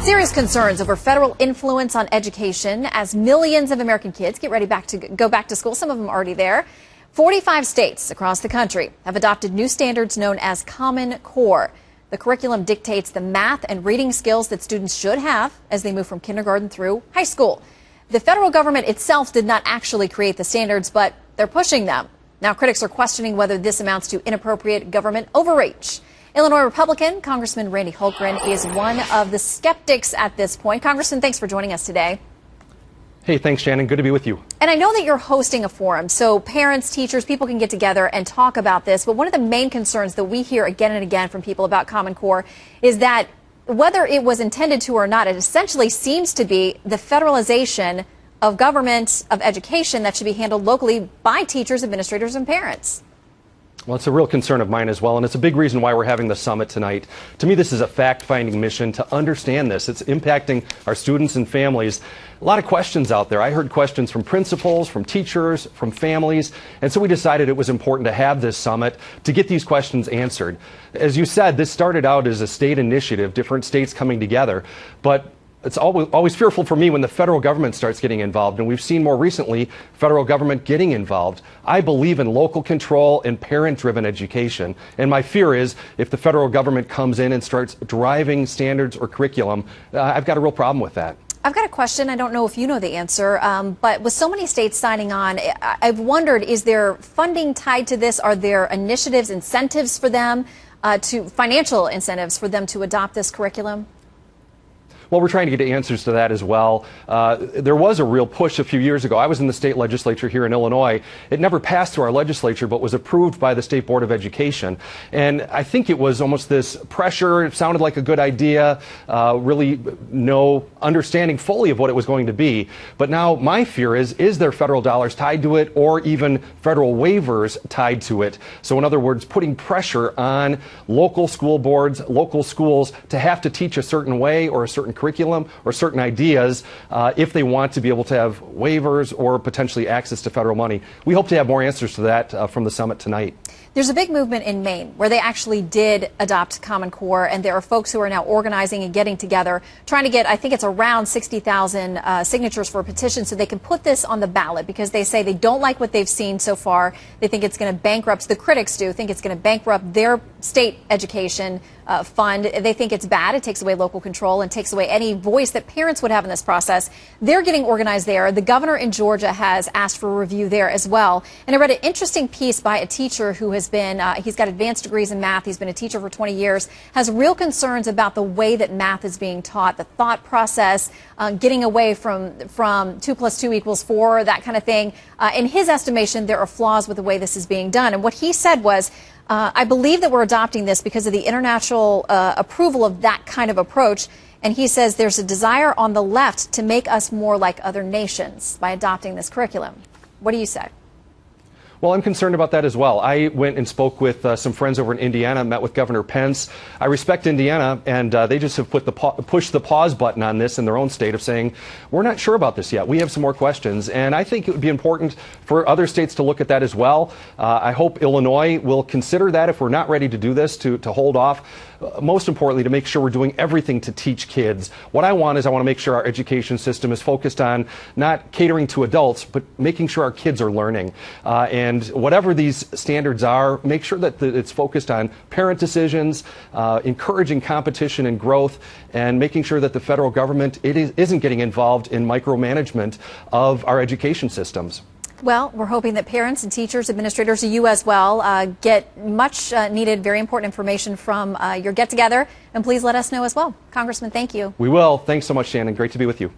Serious concerns over federal influence on education as millions of American kids get ready to go back to school. Some of them are already there. 45 states across the country have adopted new standards known as Common Core. The curriculum dictates the math and reading skills that students should have as they move from kindergarten through high school. The federal government itself did not actually create the standards, but they're pushing them. Now critics are questioning whether this amounts to inappropriate government overreach. Illinois Republican Congressman Randy Hultgren is one of the skeptics at this point. Congressman, thanks for joining us today. Hey, thanks, Shannon. Good to be with you. And I know that you're hosting a forum, so parents, teachers, people can get together and talk about this. But one of the main concerns that we hear again and again from people about Common Core is that whether it was intended to or not, it essentially seems to be the federalization of government, of education that should be handled locally by teachers, administrators, and parents. Well, it's a real concern of mine as well, and it's a big reason why we're having the summit tonight. To me, this is a fact-finding mission to understand this. It's impacting our students and families. A lot of questions out there. I heard questions from principals, from teachers, from families, and so we decided it was important to have this summit to get these questions answered. As you said, this started out as a state initiative, different states coming together, but it's always fearful for me when the federal government starts getting involved, and we've seen more recently federal government getting involved. I believe in local control and parent-driven education, and my fear is if the federal government comes in and starts driving standards or curriculum, I've got a real problem with that. I've got a question. I don't know if you know the answer, but with so many states signing on, I've wondered, is there funding tied to this? Are there initiatives, incentives for them, financial incentives for them to adopt this curriculum? Well, we're trying to get answers to that as well. There was a real push a few years ago. I was in the state legislature here in Illinois. It never passed through our legislature, but was approved by the State Board of Education. And I think it was almost this pressure. It sounded like a good idea, really no understanding fully of what it was going to be. But now my fear is there federal dollars tied to it or even federal waivers tied to it? So in other words, putting pressure on local school boards, local schools to have to teach a certain way or a certain curriculum or certain ideas if they want to be able to have waivers or potentially access to federal money. We hope to have more answers to that from the summit tonight. There's a big movement in Maine where they actually did adopt Common Core, and there are folks who are now organizing and getting together, trying to get, I think it's around 60,000 signatures for a petition so they can put this on the ballot because they say they don't like what they've seen so far. They think it's going to bankrupt, the critics do think it's going to bankrupt their state education fund. They think it's bad. It takes away local control and takes away any voice that parents would have in this process. They're getting organized there. The governor in Georgia has asked for a review there as well. And I read an interesting piece by a teacher who has been, he's got advanced degrees in math. He's been a teacher for 20 years, has real concerns about the way that math is being taught, the thought process, getting away from 2 + 2 = 4, that kind of thing. In his estimation, there are flaws with the way this is being done. And what he said was, I believe that we're adopting this because of the international approval of that kind of approach. And he says there's a desire on the left to make us more like other nations by adopting this curriculum. What do you say? Well, I'm concerned about that as well. I went and spoke with some friends over in Indiana, met with Governor Pence. I respect Indiana, and they just have pushed the pause button on this in their own state of saying, we're not sure about this yet. We have some more questions, and I think it would be important for other states to look at that as well. I hope Illinois will consider that if we're not ready to do this, to hold off. Most importantly, to make sure we're doing everything to teach kids. What I want is I want to make sure our education system is focused on not catering to adults, but making sure our kids are learning. And whatever these standards are, make sure that it's focused on parent decisions, encouraging competition and growth, and making sure that the federal government isn't getting involved in micromanagement of our education systems. Well, we're hoping that parents and teachers, administrators, and you as well, get much needed, very important information from your get-together. And please let us know as well. Congressman, thank you. We will. Thanks so much, Shannon. Great to be with you.